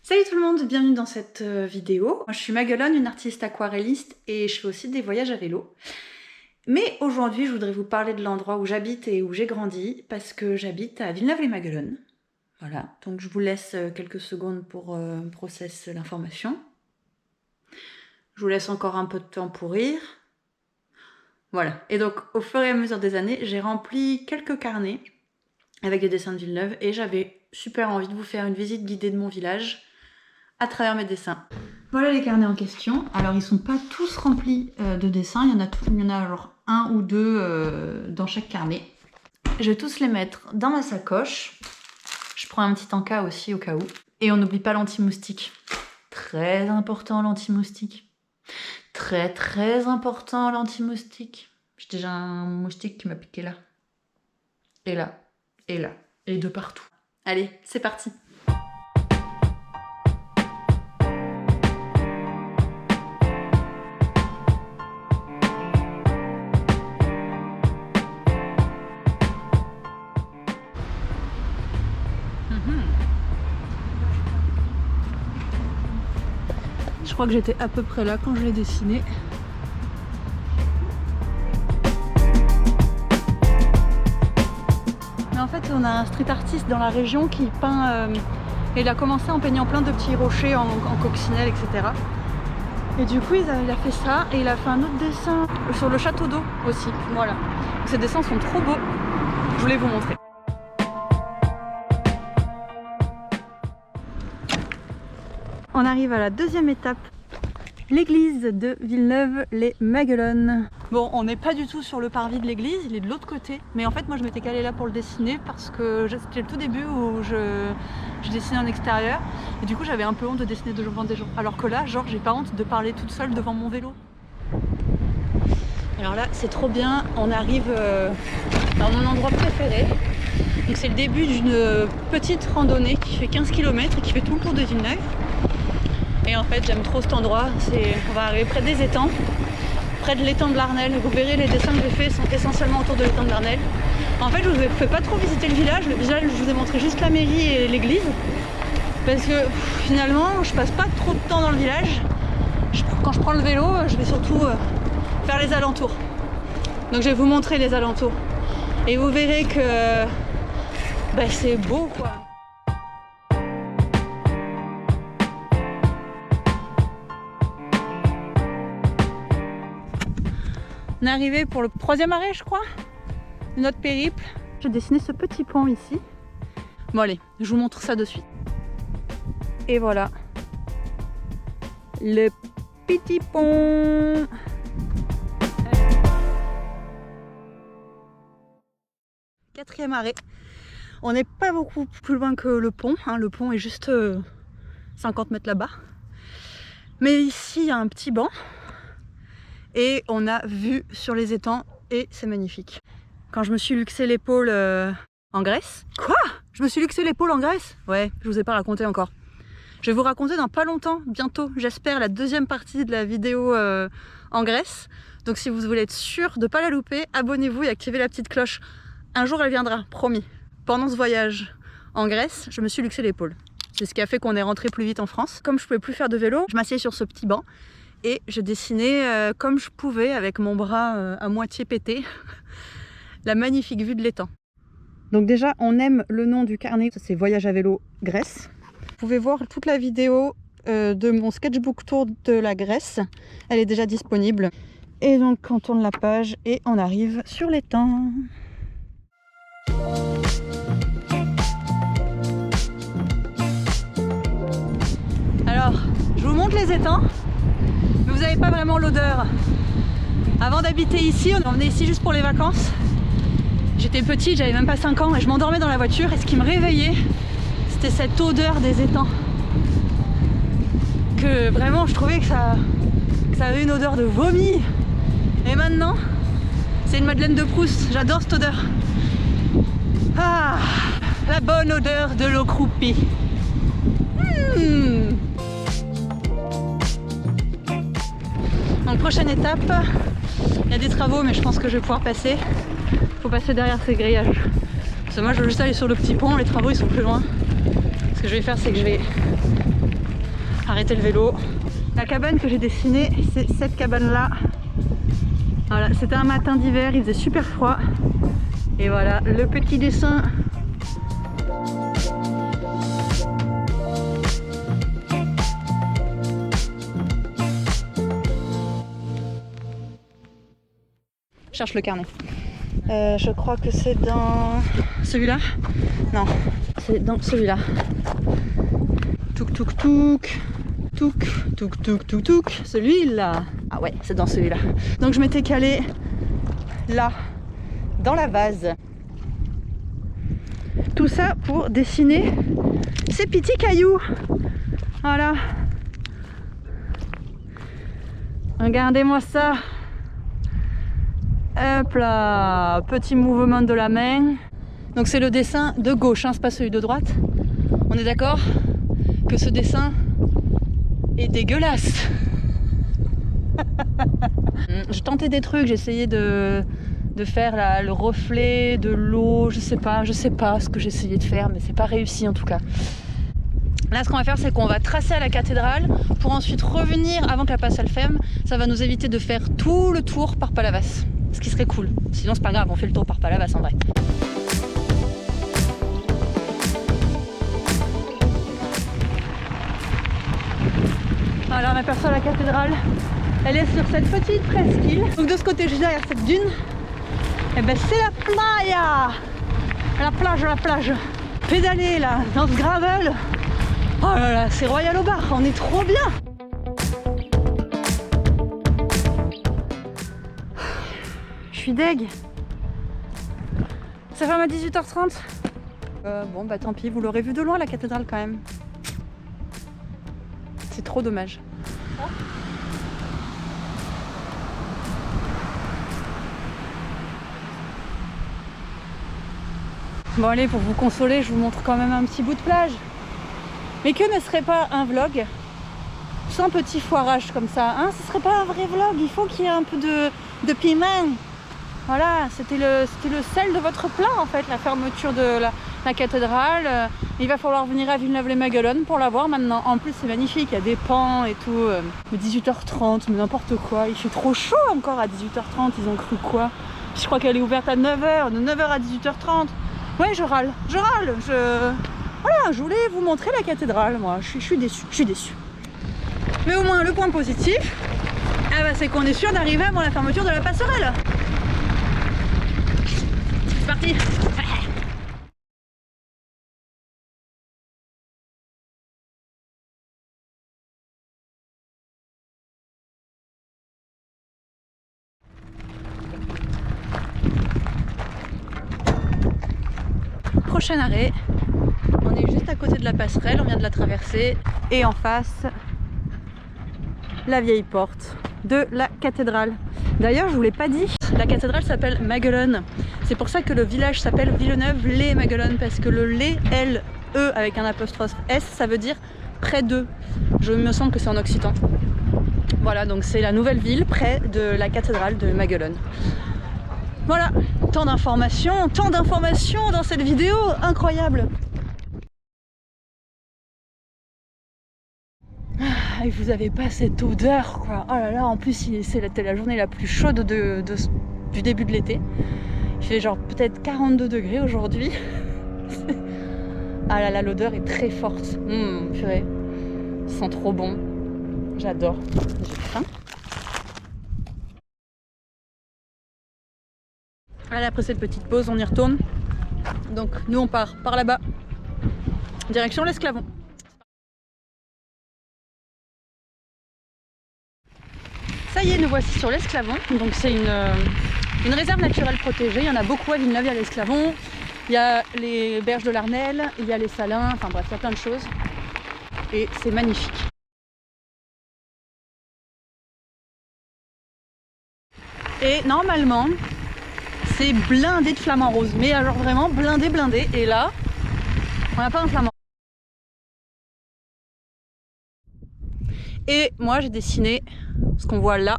Salut tout le monde, bienvenue dans cette vidéo. Moi, je suis Maguelonne, une artiste aquarelliste et je fais aussi des voyages à vélo. Mais aujourd'hui, je voudrais vous parler de l'endroit où j'habite et où j'ai grandi parce que j'habite à Villeneuve-les-Maguelones. Voilà, donc je vous laisse quelques secondes pour processer l'information. Je vous laisse encore un peu de temps pour rire. Voilà, et donc au fur et à mesure des années, j'ai rempli quelques carnets avec des dessins de Villeneuve et j'avais super envie de vous faire une visite guidée de mon village à travers mes dessins. Voilà les carnets en question. Alors ils sont pas tous remplis de dessins, il y en a genre un ou deux dans chaque carnet. Je vais tous les mettre dans ma sacoche. Je prends un petit encas aussi au cas où. Et on n'oublie pas l'anti-moustique. Très important l'anti-moustique. Très très important l'anti-moustique. J'ai déjà un moustique qui m'a piqué là. Et là. Et là. Et de partout. Allez, c'est parti. Je crois que j'étais à peu près là quand je l'ai dessiné. Mais en fait, on a un street artiste dans la région qui peint. Et il a commencé en peignant plein de petits rochers en coccinelle, etc. Et du coup, il a fait ça et il a fait un autre dessin sur le château d'eau aussi. Voilà. Ces dessins sont trop beaux. Je voulais vous montrer. On arrive à la deuxième étape, l'église de Villeneuve-les-Maguelones. Bon, on n'est pas du tout sur le parvis de l'église, il est de l'autre côté. Mais en fait, moi je m'étais calée là pour le dessiner parce que c'était le tout début où je dessinais en extérieur. Et du coup, j'avais un peu honte de dessiner devant des gens. Alors que là, genre, j'ai pas honte de parler toute seule devant mon vélo. Alors là, c'est trop bien, on arrive dans mon endroit préféré. Donc c'est le début d'une petite randonnée qui fait 15 km et qui fait tout le tour de Villeneuve. Et en fait, j'aime trop cet endroit. On va arriver près des étangs, près de l'étang de l'Arnelle. Vous verrez, les dessins que j'ai faits sont essentiellement autour de l'étang de l'Arnelle. En fait, je vous ai fait pas trop visiter le village. Le village, je vous ai montré juste la mairie et l'église. Parce que finalement, je passe pas trop de temps dans le village. Quand je prends le vélo, je vais surtout faire les alentours. Donc je vais vous montrer les alentours. Et vous verrez que c'est beau, quoi. On est arrivé pour le troisième arrêt, je crois, de notre périple. J'ai dessiné ce petit pont ici. Bon allez, je vous montre ça de suite. Et voilà, le petit pont. Quatrième arrêt. On n'est pas beaucoup plus loin que le pont. Le pont est juste 50 mètres là-bas. Mais ici, il y a un petit banc. Et on a vue sur les étangs et c'est magnifique. Quand je me suis luxé l'épaule en Grèce. Quoi? Je me suis luxé l'épaule en Grèce? Ouais, je vous ai pas raconté encore. Je vais vous raconter dans pas longtemps, bientôt, j'espère, la deuxième partie de la vidéo en Grèce. Donc si vous voulez être sûr de ne pas la louper, abonnez-vous et activez la petite cloche. Un jour elle viendra, promis. Pendant ce voyage en Grèce, je me suis luxé l'épaule. C'est ce qui a fait qu'on est rentré plus vite en France. Comme je pouvais plus faire de vélo, je m'assieds sur ce petit banc. Et je dessinais comme je pouvais avec mon bras à moitié pété la magnifique vue de l'étang. Donc déjà on aime le nom du carnet, c'est Voyage à vélo Grèce. Vous pouvez voir toute la vidéo de mon sketchbook tour de la Grèce, elle est déjà disponible. Et donc on tourne la page et on arrive sur l'étang. Alors je vous montre les étangs. Mais vous n'avez pas vraiment l'odeur. Avant d'habiter ici, on venait ici juste pour les vacances. J'étais petite, j'avais même pas 5 ans et je m'endormais dans la voiture et ce qui me réveillait, c'était cette odeur des étangs. Que vraiment je trouvais que ça avait une odeur de vomi. Et maintenant, c'est une Madeleine de Proust, j'adore cette odeur. Ah, la bonne odeur de l'eau croupie. Donc prochaine étape, il y a des travaux mais je pense que je vais pouvoir passer. Il faut passer derrière ces grillages. Parce que moi je veux juste aller sur le petit pont, les travaux ils sont plus loin. Ce que je vais faire c'est que je vais arrêter le vélo. La cabane que j'ai dessinée, c'est cette cabane-là. Voilà, c'était un matin d'hiver, il faisait super froid. Et voilà, le petit dessin. Je cherche le carnet. Je crois que c'est dans celui-là. Non, c'est dans celui-là. Touk touk touk. Touk touk touk touk touk. Celui-là. Ah ouais, c'est dans celui-là. Donc je m'étais calée là, dans la vase. Tout ça pour dessiner ces petits cailloux. Voilà. Regardez-moi ça. Hop là, petit mouvement de la main. Donc c'est le dessin de gauche, hein, c'est pas celui de droite. On est d'accord que ce dessin est dégueulasse. J'ai tenté des trucs, j'ai essayé de faire le reflet de l'eau, je sais pas ce que j'ai essayé de faire, mais c'est pas réussi en tout cas. Là, ce qu'on va faire, c'est qu'on va tracer à la cathédrale pour ensuite revenir avant que la passe elle ferme. Ça va nous éviter de faire tout le tour par Palavas. Ce qui serait cool. Sinon, c'est pas grave, on fait le tour par Palavas en vrai. Voilà, on aperçoit la cathédrale. Elle est sur cette petite presqu'île. Donc de ce côté, juste derrière cette dune, et ben c'est la playa. La plage. Pédaler là, dans ce gravel. Oh là là, c'est royal au bar, on est trop bien. Je suis deg. Ça ferme à 18h30. Bon bah tant pis, vous l'aurez vu de loin la cathédrale quand même. C'est trop dommage. Bon allez, pour vous consoler, je vous montre quand même un petit bout de plage. Mais que ne serait pas un vlog sans petit foirage comme ça, hein? Ce serait pas un vrai vlog, il faut qu'il y ait un peu de piment. Voilà, c'était le sel de votre plat en fait, la fermeture de la cathédrale. Il va falloir venir à Villeneuve-les-Maguelones pour la voir maintenant. En plus c'est magnifique, il y a des pans et tout. Mais 18h30, mais n'importe quoi, il fait trop chaud encore à 18h30, ils ont cru quoi? Je crois qu'elle est ouverte à 9h, de 9h à 18h30. Ouais, je râle. Voilà, je voulais vous montrer la cathédrale, moi. Je suis déçue. Mais au moins, le point positif, c'est qu'on est sûr d'arriver avant la fermeture de la passerelle. C'est parti. Prochain arrêt. On est juste à côté de la passerelle, on vient de la traverser. Et en face, la vieille porte de la cathédrale. D'ailleurs, je vous l'ai pas dit, la cathédrale s'appelle Maguelone. C'est pour ça que le village s'appelle Villeneuve-les-Maguelones, parce que le les, L-E avec un apostrophe S, ça veut dire près d'eux. Je me semble que c'est en occitan. Voilà, donc c'est la nouvelle ville près de la cathédrale de Maguelone. Voilà, tant d'informations dans cette vidéo, incroyable. Et vous avez pas cette odeur quoi. Oh là là, en plus c'était la journée la plus chaude du début de l'été. Il fait genre peut-être 42 degrés aujourd'hui. Ah là là, l'odeur est très forte. Purée, ça sent trop bon. J'adore. J'ai faim. Allez, après cette petite pause, on y retourne. Donc nous on part par là-bas, direction l'Esclavon. Ça y est, nous voici sur l'Esclavon. Donc c'est une réserve naturelle protégée. Il y en a beaucoup à Villeneuve, il y a l'Esclavon, il y a les berges de l'Arnelle, il y a les Salins, enfin bref, il y a plein de choses. Et c'est magnifique. Et normalement, c'est blindé de flamants roses, mais genre vraiment blindé. Et là, on n'a pas un flamant. Et moi, j'ai dessiné ce qu'on voit là.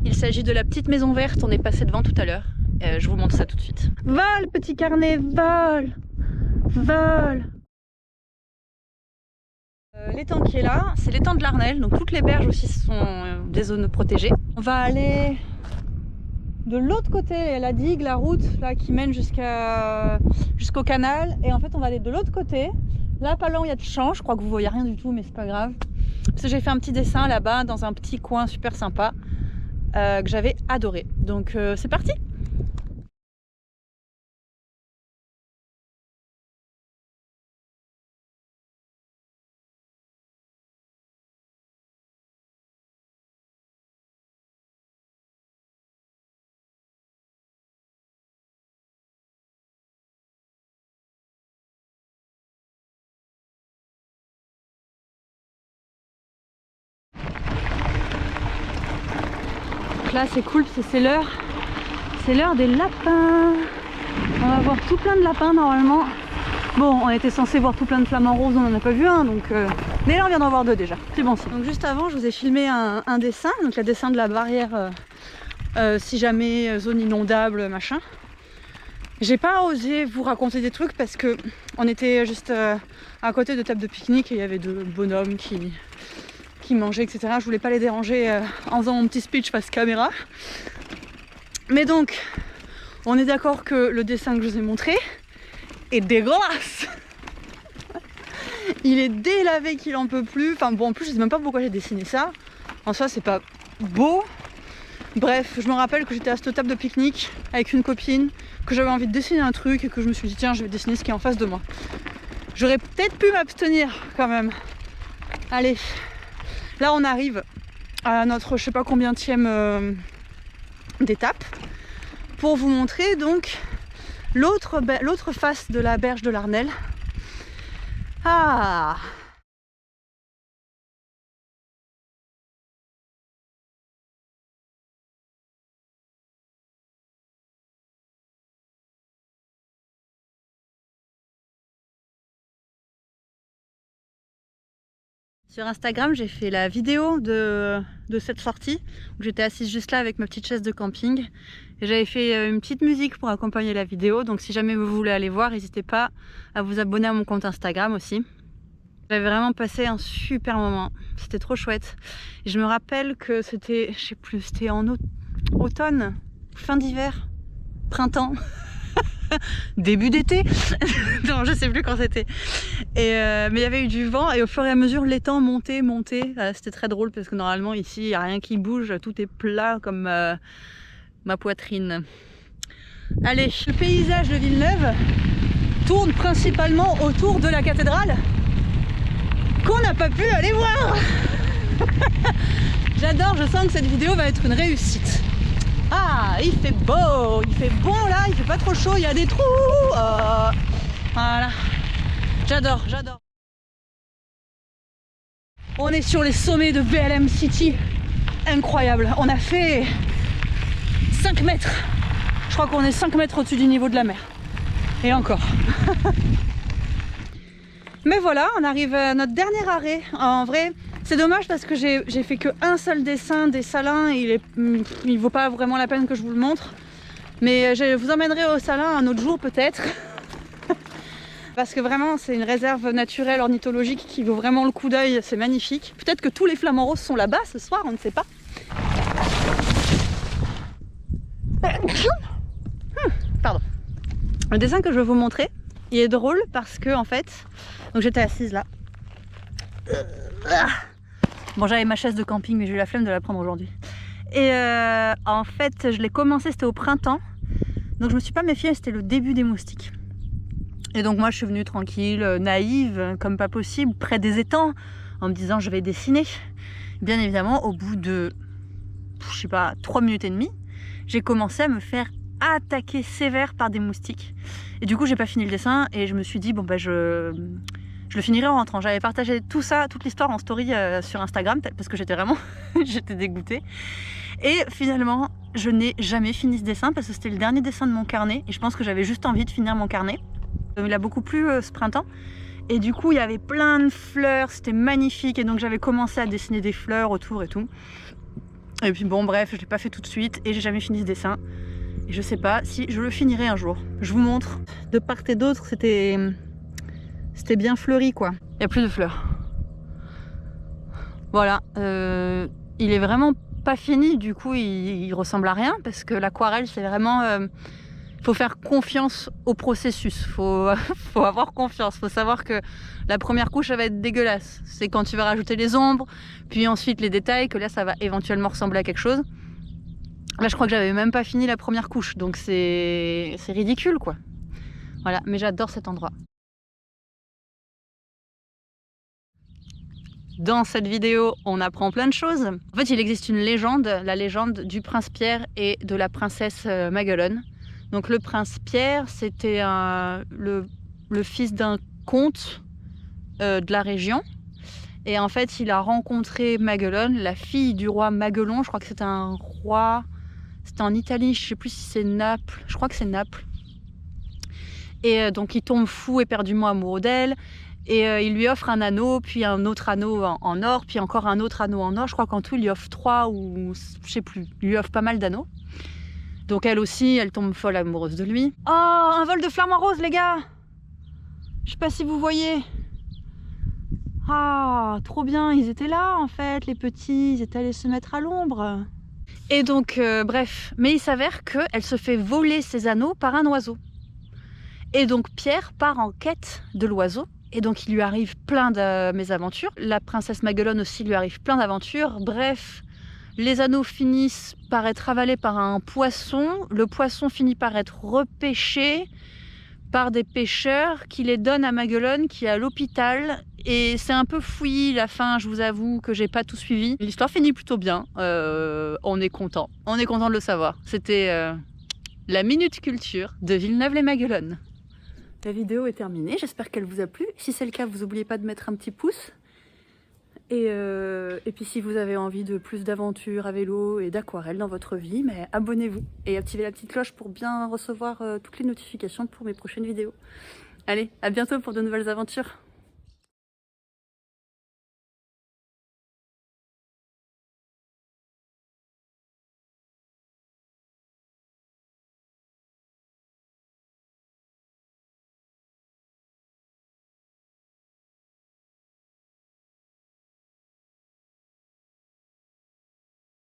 Il s'agit de la petite maison verte, on est passé devant tout à l'heure. Je vous montre ça tout de suite. Vole, petit carnet, vole. L'étang qui est là, c'est l'étang de l'Arnelle, donc toutes les berges aussi sont des zones protégées. On va aller de l'autre côté, la digue, la route là, qui mène jusqu'au canal, et en fait on va aller de l'autre côté. Là pas loin il y a de champs, je crois que vous voyez rien du tout mais c'est pas grave. Parce que j'ai fait un petit dessin là-bas dans un petit coin super sympa que j'avais adoré. Donc c'est parti! Là c'est cool parce que c'est l'heure des lapins. On va voir tout plein de lapins normalement. Bon, on était censé voir tout plein de flamants roses, on n'en a pas vu un, donc mais là on vient d'en voir deux déjà, c'est bon signe. Donc juste avant je vous ai filmé un dessin, donc le dessin de la barrière si jamais zone inondable machin. J'ai pas osé vous raconter des trucs parce que on était juste à côté de table de pique-nique et il y avait deux bonhommes qui mangeaient, etc. Je voulais pas les déranger en faisant mon petit speech face caméra. Mais donc, on est d'accord que le dessin que je vous ai montré est dégueulasse. Il est délavé qu'il en peut plus. Enfin bon, en plus je sais même pas pourquoi j'ai dessiné ça. En soi c'est pas beau. Bref, je me rappelle que j'étais à cette table de pique-nique avec une copine, que j'avais envie de dessiner un truc et que je me suis dit tiens je vais dessiner ce qui est en face de moi. J'aurais peut-être pu m'abstenir quand même. Allez. Là on arrive à notre je sais pas combienième d'étape pour vous montrer donc l'autre face de la berge de l'Arnelle. Ah! Sur Instagram, j'ai fait la vidéo de cette sortie où j'étais assise juste là avec ma petite chaise de camping. Et j'avais fait une petite musique pour accompagner la vidéo. Donc si jamais vous voulez aller voir, n'hésitez pas à vous abonner à mon compte Instagram aussi. J'avais vraiment passé un super moment. C'était trop chouette. Et je me rappelle que c'était, je sais plus, c'était en automne, fin d'hiver, printemps. Début d'été. Non, je sais plus quand c'était. Mais il y avait eu du vent et au fur et à mesure l'étang montait. C'était très drôle parce que normalement ici il n'y a rien qui bouge, tout est plat comme ma poitrine. Allez, le paysage de Villeneuve tourne principalement autour de la cathédrale qu'on n'a pas pu aller voir. J'adore, je sens que cette vidéo va être une réussite. Ah, il fait beau, il fait bon là, il fait pas trop chaud, il y a des trous. Voilà, j'adore. On est sur les sommets de BLM City, incroyable. On a fait 5 mètres. Je crois qu'on est 5 mètres au-dessus du niveau de la mer. Et encore. Mais voilà, on arrive à notre dernier arrêt. En vrai, c'est dommage parce que j'ai fait qu'un seul dessin des Salins. Il vaut pas vraiment la peine que je vous le montre. Mais je vous emmènerai au Salin un autre jour peut-être. Parce que vraiment c'est une réserve naturelle ornithologique qui vaut vraiment le coup d'œil, c'est magnifique. Peut-être que tous les flamants roses sont là-bas ce soir, on ne sait pas. Pardon. Le dessin que je vais vous montrer, il est drôle parce que en fait, donc j'étais assise là. Bon, j'avais ma chaise de camping mais j'ai eu la flemme de la prendre aujourd'hui. Et en fait, je l'ai commencé, c'était au printemps. Donc je me suis pas méfiée, c'était le début des moustiques. Et donc moi je suis venue tranquille, naïve, comme pas possible, près des étangs, en me disant je vais dessiner. Bien évidemment, au bout de, je sais pas, 3 minutes et demie, j'ai commencé à me faire attaquer sévère par des moustiques. Et du coup j'ai pas fini le dessin et je me suis dit bon bah je le finirai en rentrant. J'avais partagé tout ça, toute l'histoire en story sur Instagram parce que j'étais vraiment, j'étais dégoûtée. Et finalement je n'ai jamais fini ce dessin parce que c'était le dernier dessin de mon carnet et je pense que j'avais juste envie de finir mon carnet. Il a beaucoup plu ce printemps et du coup il y avait plein de fleurs, c'était magnifique et donc j'avais commencé à dessiner des fleurs autour et tout. Et puis bon bref, je l'ai pas fait tout de suite et j'ai jamais fini ce dessin. Et je sais pas si je le finirai un jour. Je vous montre. De part et d'autre, c'était bien fleuri quoi. Il n'y a plus de fleurs. Voilà, il est vraiment pas fini, du coup il ressemble à rien parce que l'aquarelle c'est vraiment... faut faire confiance au processus, faut avoir confiance, faut savoir que la première couche ça va être dégueulasse, c'est quand tu vas rajouter les ombres, puis ensuite les détails, que là ça va éventuellement ressembler à quelque chose. Là je crois que j'avais même pas fini la première couche, donc c'est ridicule quoi. Voilà, mais j'adore cet endroit. Dans cette vidéo, on apprend plein de choses. En fait, il existe une légende, la légende du prince Pierre et de la princesse Maguelone. Donc le prince Pierre, c'était le fils d'un comte de la région. Et en fait, il a rencontré Maguelone, la fille du roi Maguelon. Je crois que c'était un roi... C'était en Italie, je sais plus si c'est Naples. Je crois que c'est Naples. Et donc il tombe fou éperdument amoureux d'elle. Et il lui offre un anneau, puis un autre anneau en or, puis encore un autre anneau en or. Je crois qu'en tout, il lui offre 3 ou... je sais plus. Il lui offre pas mal d'anneaux. Donc elle aussi, elle tombe folle amoureuse de lui. Oh, un vol de flamants roses, les gars! Je sais pas si vous voyez. Ah, trop bien, ils étaient là, en fait, les petits. Ils étaient allés se mettre à l'ombre. Et donc, bref. Mais il s'avère qu'elle se fait voler ses anneaux par un oiseau. Et donc Pierre part en quête de l'oiseau. Et donc il lui arrive plein de mésaventures. La princesse Maguelone aussi lui arrive plein d'aventures. Bref, les anneaux finissent par être avalés par un poisson. Le poisson finit par être repêché par des pêcheurs qui les donnent à Maguelone qui est à l'hôpital. Et c'est un peu fouillis la fin, je vous avoue que j'ai pas tout suivi. L'histoire finit plutôt bien. On est content. On est content de le savoir. C'était la Minute Culture de Villeneuve-les-Maguelones. La vidéo est terminée, j'espère qu'elle vous a plu. Si c'est le cas, vous n'oubliez pas de mettre un petit pouce. Et puis si vous avez envie de plus d'aventures à vélo et d'aquarelle dans votre vie, mais abonnez-vous et activez la petite cloche pour bien recevoir toutes les notifications pour mes prochaines vidéos. Allez, à bientôt pour de nouvelles aventures.